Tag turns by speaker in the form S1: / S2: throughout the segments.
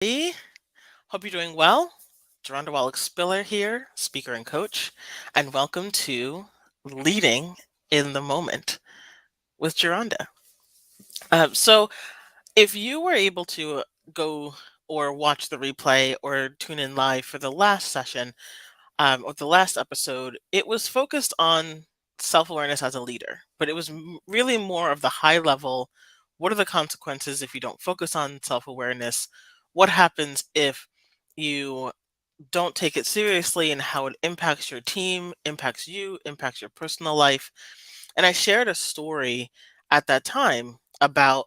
S1: Hey, hope you're doing well. Geronda Wollack-Spiller here, speaker and coach, and welcome to Leading in the Moment with Geronda. So, if you were able to go or watch the replay or tune in live for the last session or the last episode, it was focused on self awareness as a leader, but it was really more of the high level. What are the consequences if you don't focus on self awareness? What happens if you don't take it seriously and how it impacts your team, impacts you, impacts your personal life? And I shared a story at that time about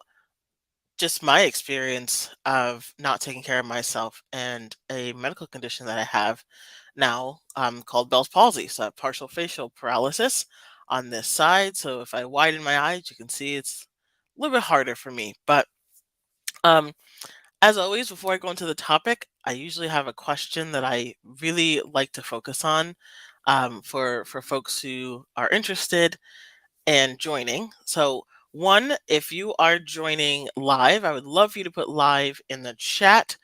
S1: just my experience of not taking care of myself and a medical condition that I have now called Bell's palsy. So I have partial facial paralysis on this side. So if I widen my eyes, you can see it's a little bit harder for me. But um, as always, before I go into the topic, I usually have a question that I really like to focus on for folks who are interested and joining. So, one, if you are joining live, I would love for you to put live in the chat.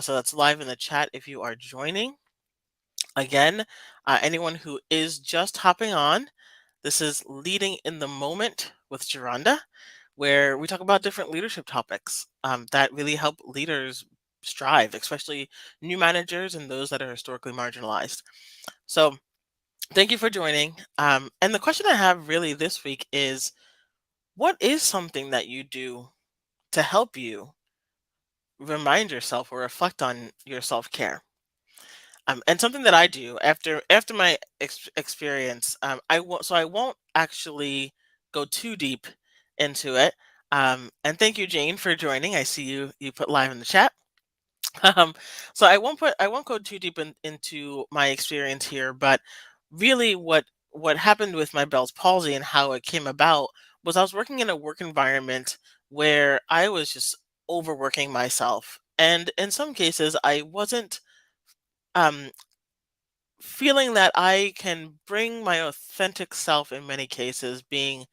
S1: So that's live in the chat if you are joining. Again, anyone who is just hopping on, this is Leading in the Moment with Geronda, where we talk about different leadership topics that really help leaders strive, especially new managers and those that are historically marginalized. So, thank you for joining. And the question I have really this week is, what is something that you do to help you remind yourself or reflect on your self care? And something that I do after my experience, I won't actually go too deep into it. And thank you, Jane, for joining. I see you put live in the chat. Um, so I won't go too deep into my experience here, but really what happened with my Bell's palsy and how it came about was I was working in a work environment where I was just overworking myself. And in some cases I wasn't um feeling that I can bring my authentic self in many cases, being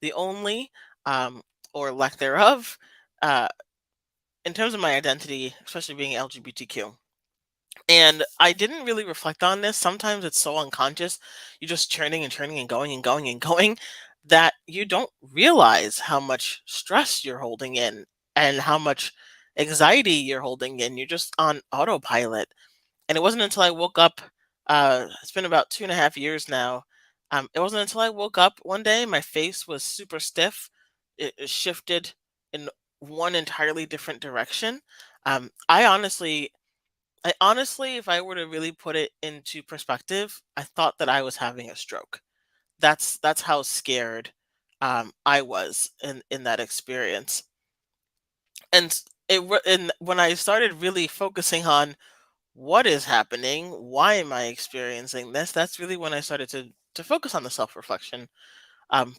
S1: the only um or lack thereof uh in terms of my identity, especially being LGBTQ. And I didn't really reflect on this. Sometimes it's so unconscious. You're just churning and churning and going and going and going that you don't realize how much stress you're holding in and how much anxiety you're holding in. You're just on autopilot. And it wasn't until I woke up, it's been about 2.5 years now. It wasn't until I woke up one day, my face was super stiff. It shifted in one entirely different direction. I honestly, if I were to really put it into perspective, I thought that I was having a stroke. That's how scared I was in that experience. And when I started really focusing on what is happening, why am I experiencing this, that's really when I started to focus on the self reflection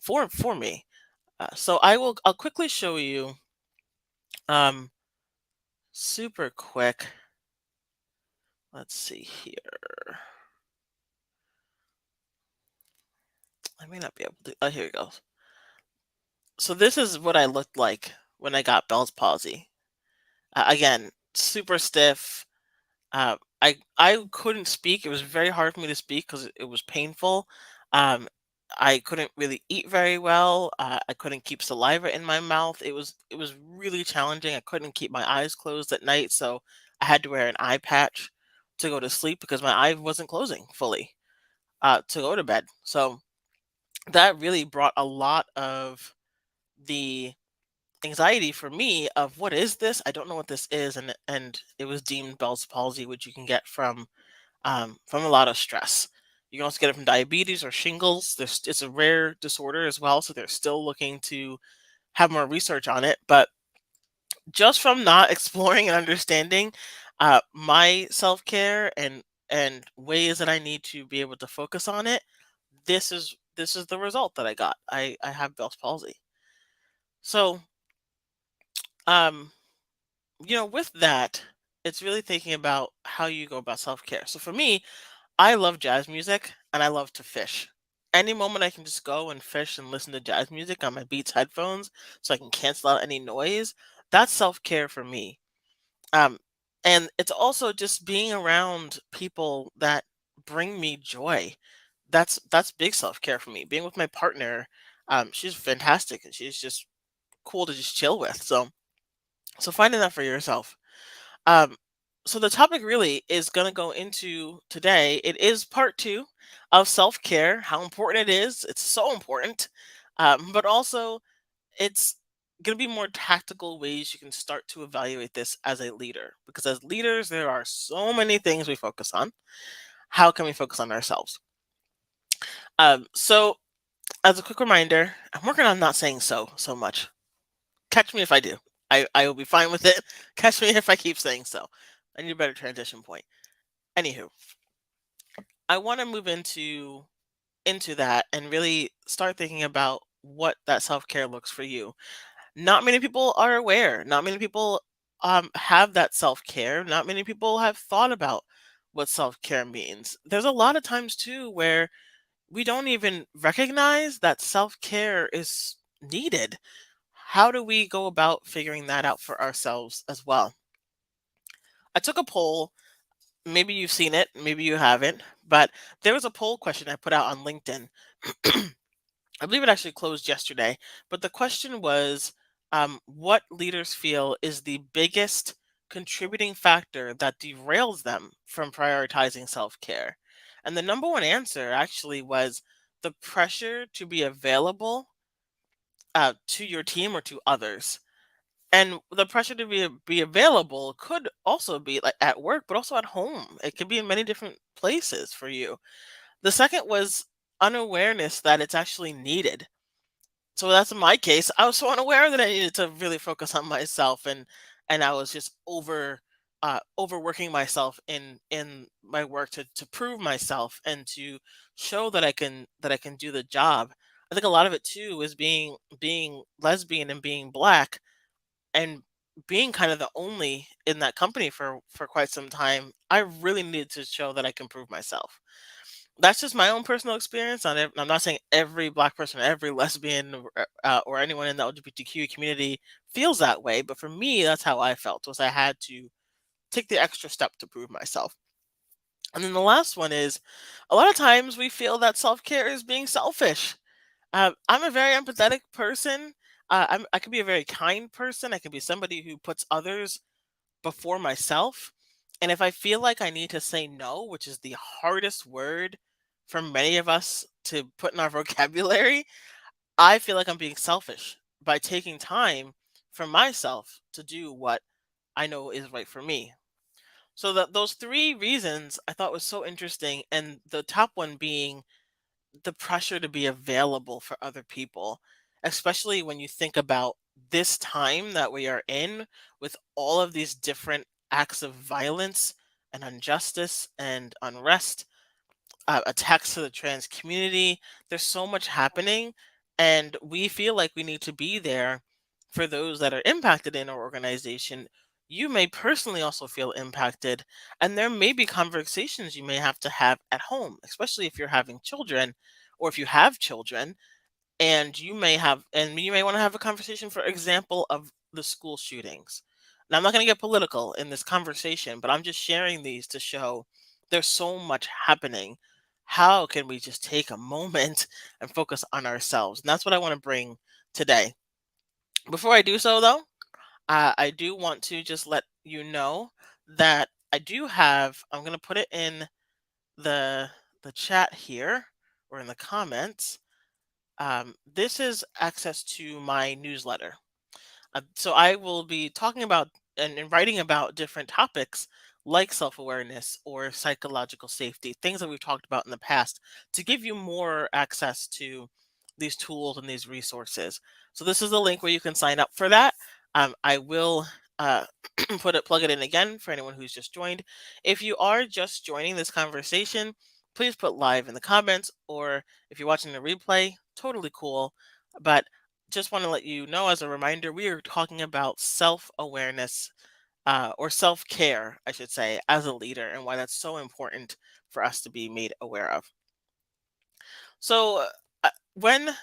S1: for me. So I'll quickly show you um, super quick. Let's see here. I may not be able to. Oh, here it goes. So this is what I looked like when I got Bell's palsy. Again, super stiff. I couldn't speak. It was very hard for me to speak because it was painful. Um, I couldn't really eat very well. I couldn't keep saliva in my mouth. It was really challenging. I couldn't keep my eyes closed at night, so I had to wear an eye patch to go to sleep because my eye wasn't closing fully to go to bed. So that really brought a lot of the anxiety for me of what is this? I don't know what this is, and it was deemed Bell's palsy, which you can get from a lot of stress. You can also get it from diabetes or shingles. It's a rare disorder as well, so they're still looking to have more research on it. But just from not exploring and understanding my self care and ways that I need to be able to focus on it, this is the result that I got. I have Bell's palsy. So um with that, it's really thinking about how you go about self care. So for me, I love jazz music and I love to fish. Any moment I can just go and fish and listen to jazz music on my Beats headphones so I can cancel out any noise, that's self care for me. Um, And it's also just being around people that bring me joy. That's big self-care for me. Being with my partner, she's fantastic and she's just cool to just chill with. So finding that for yourself. Um, so the topic really is going to go into today. It is part two of self care, how important it is. It's so important, but also it's going to be more tactical ways you can start to evaluate this as a leader. Because as leaders, there are so many things we focus on. How can we focus on ourselves? So, as a quick reminder, I'm working on not saying so much. Catch me if I do. I will be fine with it. Catch me if I keep saying so. I need a better transition point. Anywho, I want to move into that and really start thinking about what that self-care looks for you. Not many people are aware. Not many people have that self-care. Not many people have thought about what self-care means. There's a lot of times too where we don't even recognize that self-care is needed. How do we go about figuring that out for ourselves as well? I took a poll. Maybe you've seen it, maybe you haven't, but there was a poll question I put out on LinkedIn. I believe it actually closed yesterday, but the question was, what leaders feel is the biggest contributing factor that derails them from prioritizing self care? And the number one answer actually was the pressure to be available to your team or to others. And the pressure to be available could also be like at work, but also at home. It could be in many different places for you. The second was unawareness that it's actually needed. So that's my case. I was so unaware that I needed to really focus on myself, and I was just overworking myself in my work to prove myself and to show that I can do the job. I think a lot of it too is being lesbian and being black and being kind of the only in that company for quite some time. I really needed to show that I can prove myself. That's just my own personal experience on it. I'm not saying every black person, every lesbian, or anyone in the LGBTQ community feels that way, but for me, that's how I felt. Was I had to take the extra step to prove myself. And then the last one is, a lot of times we feel that self care is being selfish. I'm a very empathetic person. I can be a very kind person. I can be somebody who puts others before myself. And if I feel like I need to say no, which is the hardest word for many of us to put in our vocabulary, I feel like I'm being selfish by taking time for myself to do what I know is right for me. So that those three reasons I thought was so interesting, and the top one being the pressure to be available for other people, especially when you think about this time that we are in with all of these different acts of violence and injustice and unrest, attacks to the trans community. There's so much happening, and we feel like we need to be there for those that are impacted in our organization. You may personally also feel impacted, and there may be conversations you may have to have at home, especially if you're having children or if you have children, and you may want to have a conversation, for example, of the school shootings. Now, I'm not going to get political in this conversation, but I'm just sharing these to show there's so much happening. How can we just take a moment and focus on ourselves? And that's what I want to bring today. Before I do so, though, I do want to just let you know that I'm going to put it in the the chat here or in the comments. This is access to my newsletter. So I will be talking about and writing about different topics like self-awareness or psychological safety, things that we've talked about in the past, to give you more access to these tools and these resources. So this is the link where you can sign up for that. I will plug it in again for anyone who's just joined. If you are just joining this conversation, please put live in the comments, or if you're watching the replay, totally cool. But just want to let you know, as a reminder, we are talking about self-awareness, or self-care, I should say, as a leader, and why that's so important for us to be made aware of. So when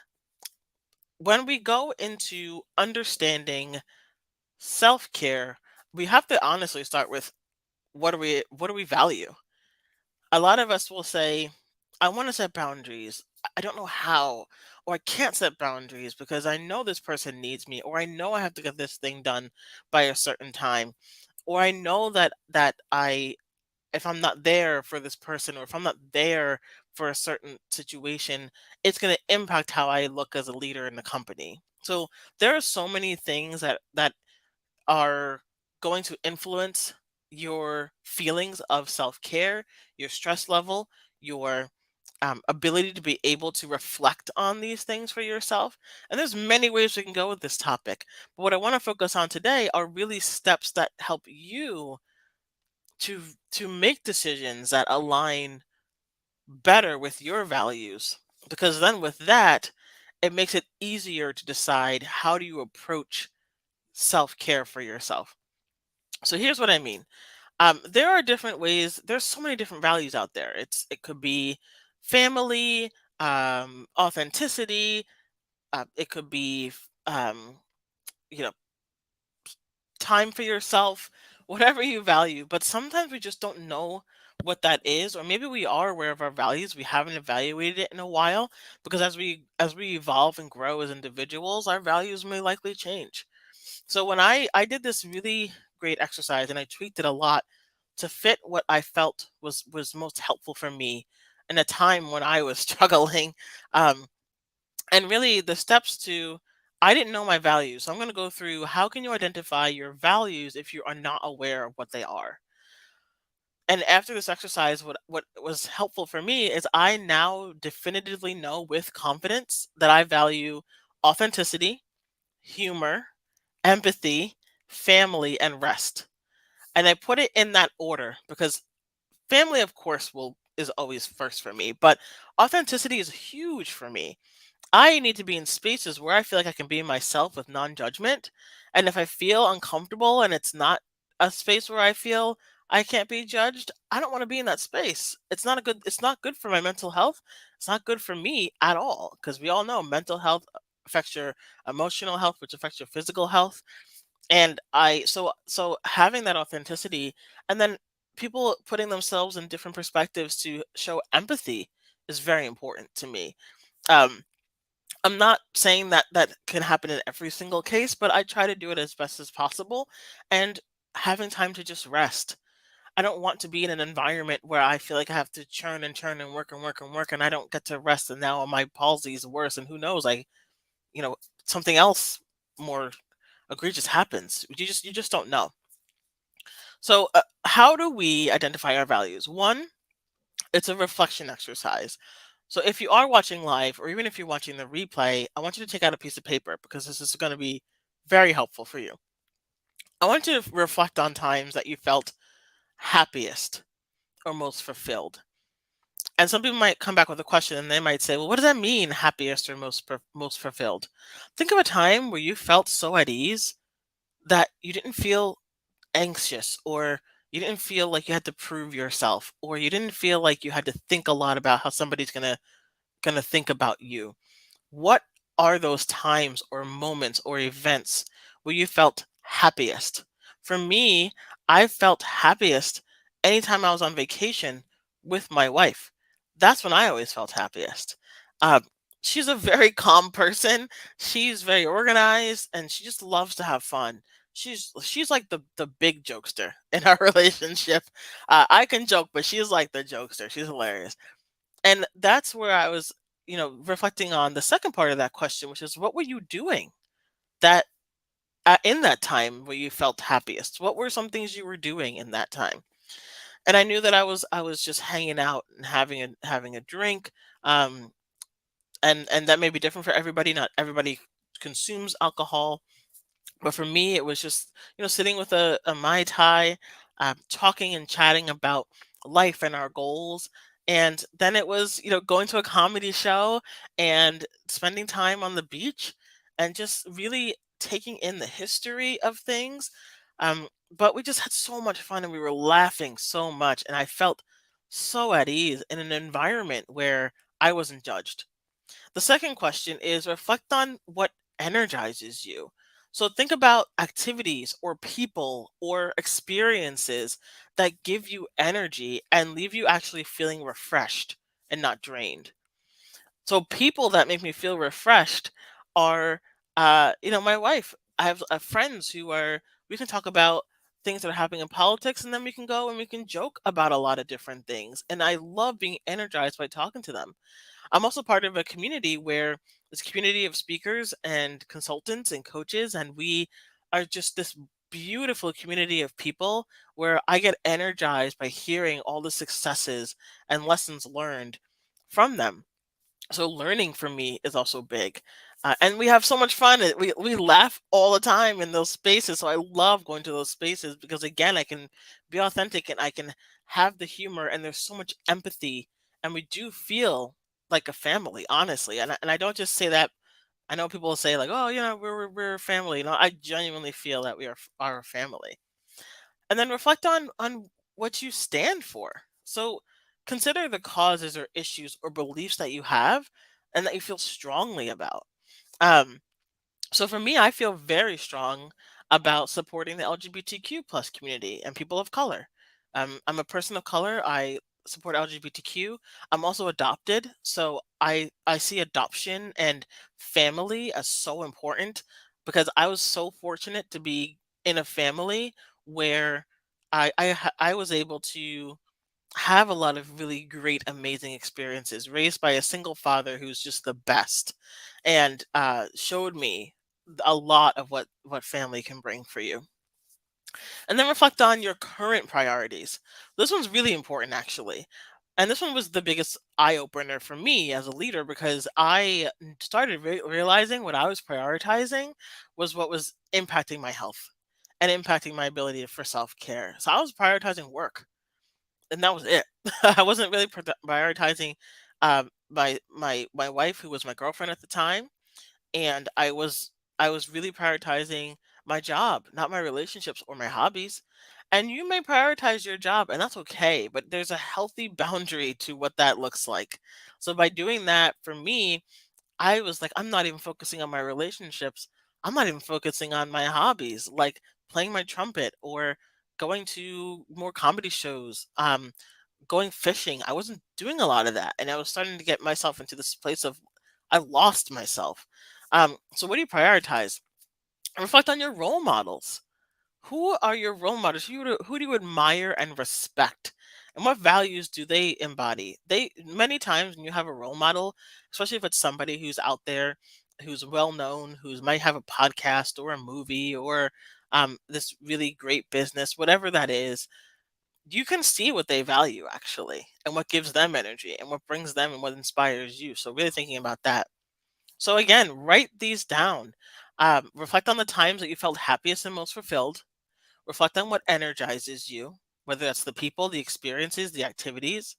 S1: we go into understanding self-care, we have to honestly start with what do we value? A lot of us will say, I want to set boundaries. I don't know how, or I can't set boundaries because I know this person needs me, or I know I have to get this thing done by a certain time, or I know that I if I'm not there for this person, or if I'm not there for a certain situation, it's going to impact how I look as a leader in the company. So there are so many things that are going to influence your feelings of self-care, your stress level, your ability to be able to reflect on these things for yourself. And there's many ways we can go with this topic. But what I want to focus on today are really steps that help you to to make decisions that align better with your values, because then with that it makes it easier to decide how do you approach self-care for yourself. So here's what I mean. There are different ways. There's so many different values out there. It could be family, authenticity. It could be you know time for yourself, whatever you value. But sometimes we just don't know what that is, or maybe we are aware of our values. We haven't evaluated it in a while, because as we evolve and grow as individuals, our values may likely change. So when I did this really great exercise and I tweaked it a lot to fit what I felt was most helpful for me in a time when I was struggling. Um, and really the steps to I didn't know my values. So I'm going to go through how can you identify your values if you are not aware of what they are. And after this exercise, what was helpful for me is I now definitively know with confidence that I value authenticity, humor, empathy, family, and rest. And I put it in that order because family, of course, will is always first for me, but authenticity is huge for me. I need to be in spaces where I feel like I can be myself with non-judgment. And if I feel uncomfortable and it's not a space where I feel I can't be judged, I don't want to be in that space. It's not good for my mental health. It's not good for me at all, because we all know mental health affects your emotional health, which affects your physical health. And so having that authenticity, and then people putting themselves in different perspectives to show empathy is very important to me. Um I'm not saying that that can happen in every single case, but I try to do it as best as possible, and having time to just rest. I don't want to be in an environment where I feel like I have to churn and churn and work and work and work, and I don't get to rest, and now my palsy is worse, and who knows, you know, something else more egregious happens. You just don't know. So, how do we identify our values? One, it's a reflection exercise. So if you are watching live, or even if you're watching the replay, I want you to take out a piece of paper because this is going to be very helpful for you. I want you to reflect on times that you felt happiest or most fulfilled. And some people might come back with a question and they might say, well, what does that mean, happiest or most fulfilled? Think of a time where you felt so at ease that you didn't feel anxious, or you didn't feel like you had to prove yourself, or you didn't feel like you had to think a lot about how somebody's going to think about you. What are those times or moments or events where you felt happiest? For me, I felt happiest anytime I was on vacation with my wife. That's when I always felt happiest. Uh, she's a very calm person. She's very organized, and she just loves to have fun. She's like the big jokester in our relationship. I can joke, but she's like the jokester. She's hilarious. And that's where I was, reflecting on the second part of that question, which is what were you doing that in that time where you felt happiest? What were some things you were doing in that time? And I knew that I was just hanging out and having a drink. Um, and that may be different for everybody. Not everybody consumes alcohol, but for me, it was just, sitting with a Mai Tai, talking and chatting about life and our goals. And then it was, going to a comedy show and spending time on the beach and just really taking in the history of things. But we just had so much fun and we were laughing so much. And I felt so at ease in an environment where I wasn't judged. The second question is reflect on what energizes you. So think about activities or people or experiences that give you energy and leave you actually feeling refreshed and not drained. So people that make me feel refreshed are, my wife. I have friends who are. We can talk about things that are happening in politics, and then we can go and we can joke about a lot of different things. And I love being energized by talking to them. I'm also part of a community where this community of speakers and consultants and coaches, and we are just this beautiful community of people where I get energized by hearing all the successes and lessons learned from them. So learning for me is also big, and we have so much fun. We laugh all the time in those spaces. So I love going to those spaces because again, I can be authentic and I can have the humor, and there's so much empathy, and we do feel like a family, honestly. And I don't just say that. I know people will say like, "Oh, we're a family." I genuinely feel that we are a family. And then reflect on what you stand for. So consider the causes or issues or beliefs that you have and that you feel strongly about. Um, so for me, I feel very strong about supporting the LGBTQ plus community and people of color. I'm a person of color. I support LGBTQ. I'm also adopted, so I see adoption and family as so important because I was so fortunate to be in a family where I was able to have a lot of really great, amazing experiences, raised by a single father who's just the best, and showed me a lot of what family can bring for you. And then reflect on your current priorities. This one's really important, actually. And this one was the biggest eye opener for me as a leader because I started realizing what I was prioritizing was what was impacting my health and impacting my ability for self care. So I was prioritizing work, and that was it. I wasn't really prioritizing my wife, who was my girlfriend at the time, and I was really prioritizing my job, not my relationships or my hobbies. And you may prioritize your job, and that's okay, but there's a healthy boundary to what that looks like. So by doing that, for me, I was like, I'm not even focusing on my relationships. I'm not even focusing on my hobbies, like playing my trumpet or going to more comedy shows. Going fishing. I wasn't doing a lot of that, and I was starting to get myself into this place of I lost myself. So what do you prioritize? Reflect on your role models. Who are your role models? Who do you admire and respect? And what values do they embody? They many times when you have a role model, especially if it's somebody who's out there, who's well known, who's might have a podcast or a movie or this really great business, whatever that is, you can see what they value actually and what gives them energy and what brings them and what inspires you. So really thinking about that. So again, write these down. Reflect on the times that you felt happiest and most fulfilled. Reflect on what energizes you, whether that's the people, the experiences, the activities.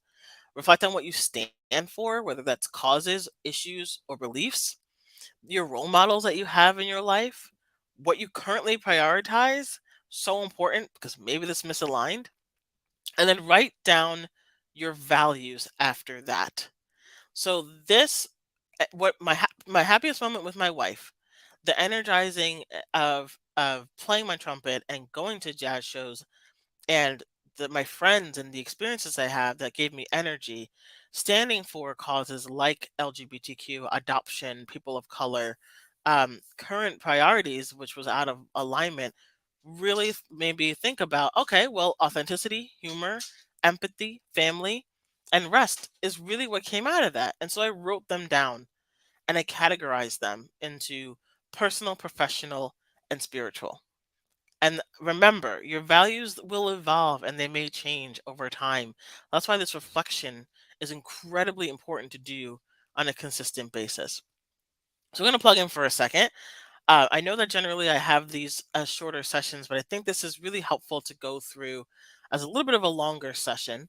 S1: Reflect on what you stand for, whether that's causes, issues, or beliefs. Your role models that you have in your life, what you currently prioritize. So important because maybe this misaligned, and then write down your values after that. So this, what my happiest moment with my wife, the energizing of playing my trumpet and going to jazz shows, and my friends and the experiences I have that gave me energy, standing for causes like LGBTQ, adoption, people of color, current priorities, which was out of alignment, really made me think about okay, well, authenticity, humor, empathy, family, and rest is really what came out of that. And so I wrote them down and I categorized them into personal, professional, and spiritual. And remember, your values will evolve and they may change over time. That's why this reflection is incredibly important to do on a consistent basis. So, we're going to plug in for a second. I know that generally I have these shorter sessions, but I think this is really helpful to go through as a little bit of a longer session.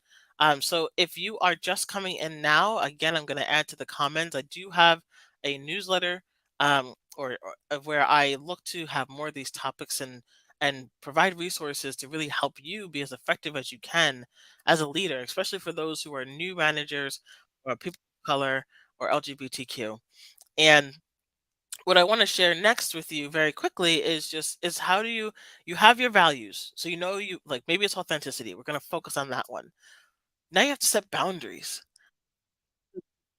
S1: So if you are just coming in now, again, I'm going to add to the comments. I do have a newsletter where I look to have more of these topics and provide resources to really help you be as effective as you can as a leader, especially for those who are new managers or people of color or LGBTQ. And What I want to share next with you very quickly is how do you have your values. So you know, you like, maybe it's authenticity. We're going to focus on that one. Now you have to set boundaries.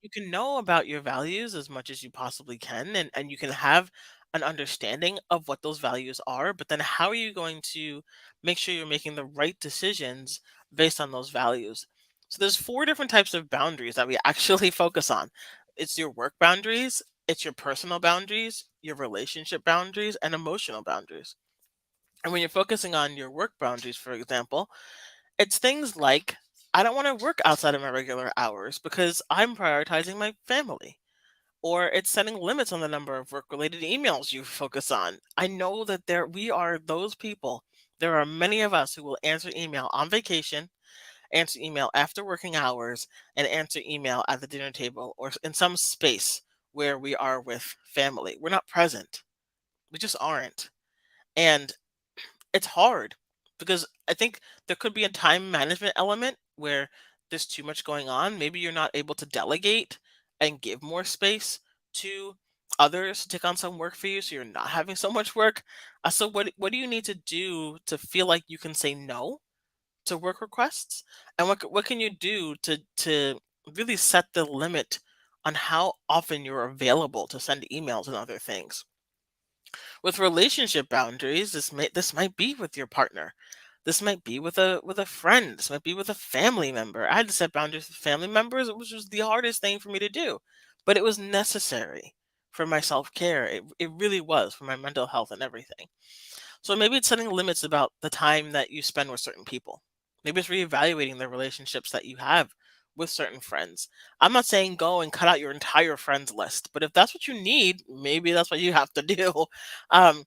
S1: You can know about your values as much as you possibly can, and you can have an understanding of what those values are, but then how are you going to make sure you're making the right decisions based on those values? So there's four different types of boundaries that we actually focus on. It's your work boundaries, it's your personal boundaries, your relationship boundaries, and emotional boundaries. And when you're focusing on your work boundaries, for example, it's things like, I don't want to work outside of my regular hours because I'm prioritizing my family. Or it's setting limits on the number of work related emails you focus on. I know that we are those people. There are many of us who will answer email on vacation, answer email after working hours, and answer email at the dinner table or in some space where we are with family. We're not present. We just aren't. And it's hard because I think there could be a time management element where there's too much going on. Maybe you're not able to delegate and give more space to others to take on some work for you, so you're not having so much work. So what do you need to do to feel like you can say no to work requests? And what can you do to really set the limit on how often you're available to send emails and other things? With relationship boundaries, this might be with your partner. This might be with a friend. This might be with a family member. I had to set boundaries with family members, which was the hardest thing for me to do, but it was necessary for my self-care. It really was, for my mental health and everything. So maybe it's setting limits about the time that you spend with certain people. Maybe it's reevaluating the relationships that you have with certain friends. I'm not saying go and cut out your entire friends list, but if that's what you need, maybe that's what you have to do. Um,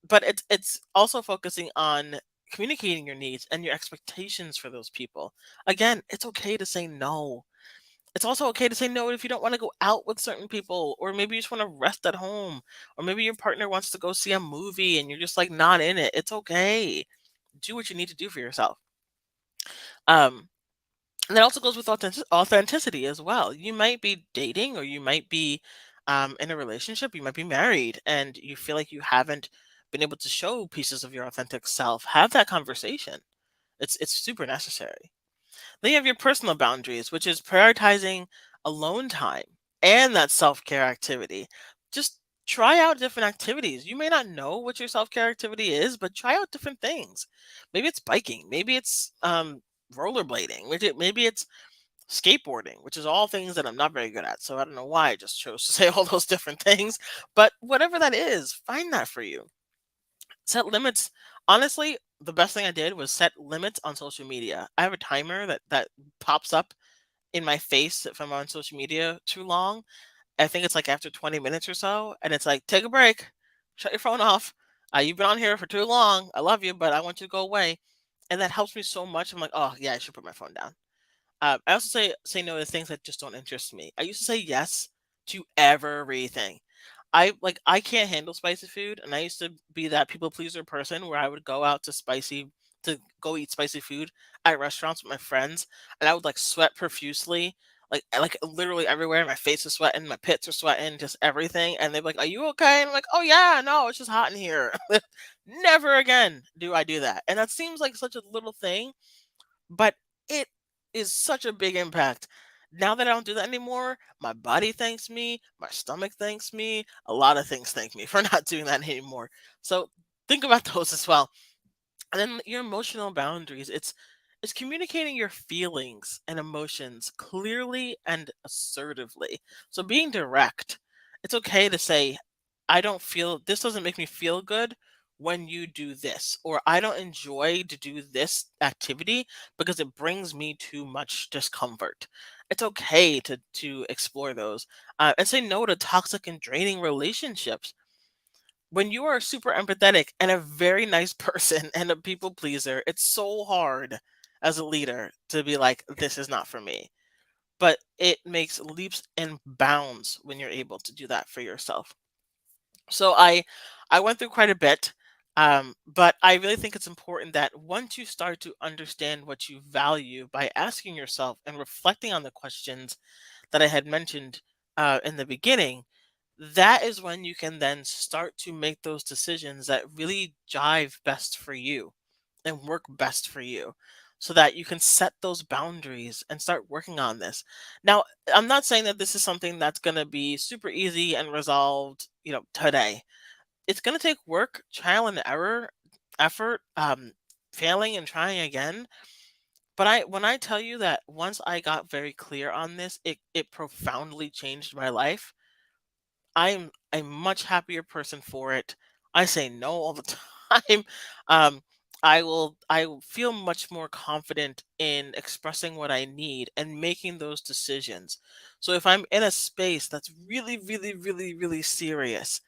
S1: but it's also focusing on communicating your needs and your expectations for those people. Again, it's okay to say no. It's also okay to say no if you don't want to go out with certain people, or maybe you just want to rest at home, or maybe your partner wants to go see a movie and you're just like not in it. It's okay. Do what you need to do for yourself. Um, and that also goes with authenticity as well. You might be dating, or you might be in a relationship, you might be married, and you feel like you haven't been able to show pieces of your authentic self. Have that conversation. It's super necessary. Then you have your personal boundaries, which is prioritizing alone time and that self care activity. Just try out different activities. You may not know what your self care activity is, but try out different things. Maybe it's biking. Maybe it's rollerblading. Maybe it's skateboarding, which is all things that I'm not very good at. So I don't know why I just chose to say all those different things. But whatever that is, find that for you. Set limits. Honestly, the best thing I did was set limits on social media. I have a timer that pops up in my face if I'm on social media too long. I think it's like after 20 minutes or so, and it's like, take a break, shut your phone off. You've been on here for too long. I love you, but I want you to go away. And that helps me so much. I'm like, oh yeah, I should put my phone down. I also say no to things that just don't interest me. I used to say yes to everything. I can't handle spicy food, and I used to be that people pleaser person where I would go out to go eat spicy food at restaurants with my friends, and I would like sweat profusely, like literally everywhere. My face is sweating, my pits are sweating, just everything. And they'd be like, "Are you okay?" And I'm like, "Oh yeah, no, it's just hot in here." Never again do I do that. And that seems like such a little thing, but it is such a big impact. Now that I don't do that anymore, my body thanks me, my stomach thanks me, a lot of things thank me for not doing that anymore. So think about those as well. And then your emotional boundaries. It's communicating your feelings and emotions clearly and assertively. So being direct. It's okay to say, I don't feel this doesn't make me feel good when you do this, or I don't enjoy to do this activity because it brings me too much discomfort. It's okay to explore those, and say no to toxic and draining relationships. When you are super empathetic and a very nice person and a people pleaser, it's so hard as a leader to be like, this is not for me. But it makes leaps and bounds when you're able to do that for yourself. So I went through quite a bit, but I really think it's important that once you start to understand what you value by asking yourself and reflecting on the questions that I had mentioned in the beginning, that is when you can then start to make those decisions that really jive best for you and work best for you, so that you can set those boundaries and start working on this. Now, I'm not saying that this is something that's going to be super easy and resolved, today. It's going to take work, trial and error, effort, failing and trying again. But when I tell you that once I got very clear on this, it profoundly changed my life. I'm a much happier person for it. I say no all the time. Um, I will feel much more confident in expressing what I need and making those decisions. So if I'm in a space that's really, really, really, really serious,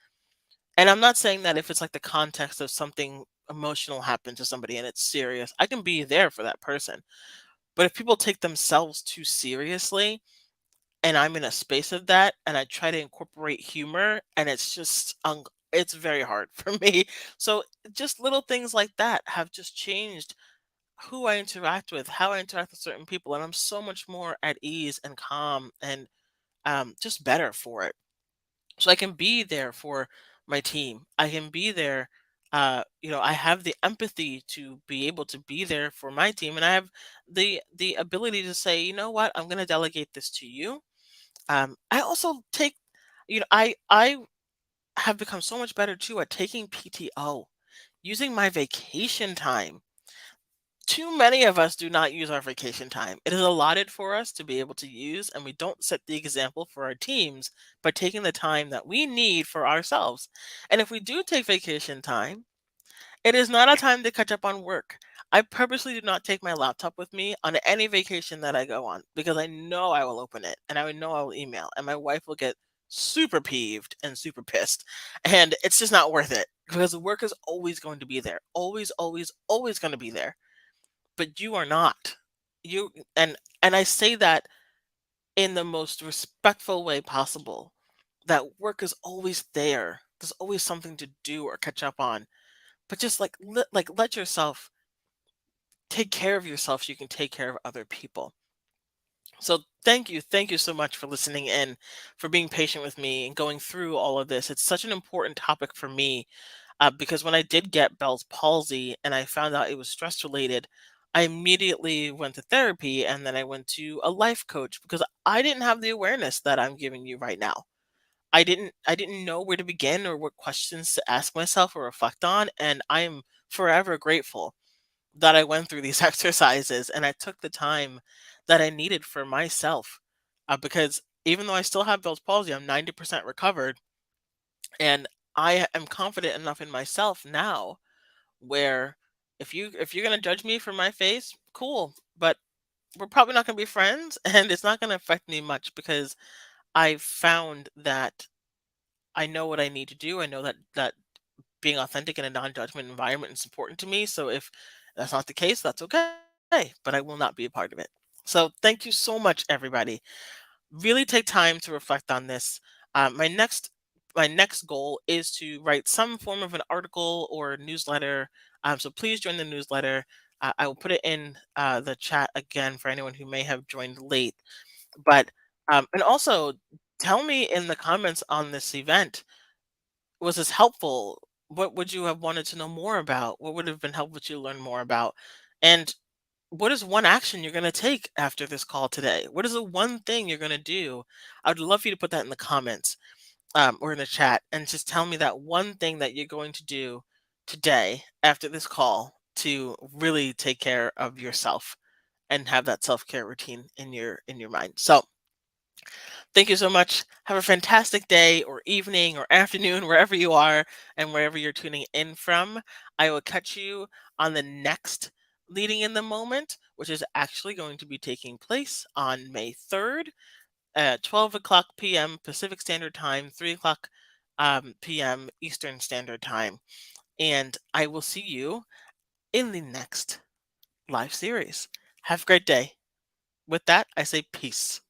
S1: and I'm not saying that if it's like the context of something emotional happened to somebody and it's serious, I can be there for that person. But if people take themselves too seriously, and I'm in a space of that, and I try to incorporate humor, and it's just it's very hard for me. So just little things like that have just changed who I interact with, how I interact with certain people, and I'm so much more at ease and calm and just better for it. So I can be there for my team. I can be there. I have the empathy to be able to be there for my team, and I have the ability to say, you know what, I'm going to delegate this to you. I also take, I have become so much better too at taking PTO, using my vacation time. Too many of us do not use our vacation time. It is allotted for us to be able to use, and we don't set the example for our teams by taking the time that we need for ourselves. And if we do take vacation time, it is not a time to catch up on work. I purposely do not take my laptop with me on any vacation that I go on because I know I will open it and I would know I will email and my wife will get super peeved and super pissed. And it's just not worth it because the work is always going to be there. Always, always, always going to be there. But you are not. You and I say that in the most respectful way possible. That work is always there. There's always something to do or catch up on, but just let yourself take care of yourself so you can take care of other people. So thank you so much for listening in, for being patient with me and going through all of this. It's such an important topic for me, because when I did get Bell's palsy and I found out it was stress related, I immediately went to therapy and then I went to a life coach because I didn't have the awareness that I'm giving you right now. I didn't know where to begin or what questions to ask myself or reflect on, and I am forever grateful that I went through these exercises and I took the time that I needed for myself. Because even though I still have Bell's palsy, I'm 90% recovered, and I am confident enough in myself now where if you're gonna judge me for my face, cool, but we're probably not gonna be friends, and it's not gonna affect me much because I found that I know what I need to do. I know that being authentic in a non-judgment environment is important to me. So if that's not the case, that's okay. But I will not be a part of it. So thank you so much, everybody. Really take time to reflect on this. My next goal is to write some form of an article or newsletter. So please join the newsletter. I will put it in the chat again for anyone who may have joined late. But and also tell me in the comments on this event, was this helpful? What would you have wanted to know more about? What would have been helpful to learn more about? And what is one action you're going to take after this call today? What is the one thing you're going to do? I would love for you to put that in the comments, or in the chat, and just tell me that one thing that you're going to do today after this call to really take care of yourself and have that self-care routine in your mind. So thank you so much. Have a fantastic day or evening or afternoon, wherever you are and wherever you're tuning in from. I will catch you on the next Leading in the Moment, which is actually going to be taking place on May 3rd at 12 o'clock p.m. Pacific Standard Time, 3 o'clock p.m. Eastern Standard Time. And I will see you in the next live series. Have a great day. With that, I say peace.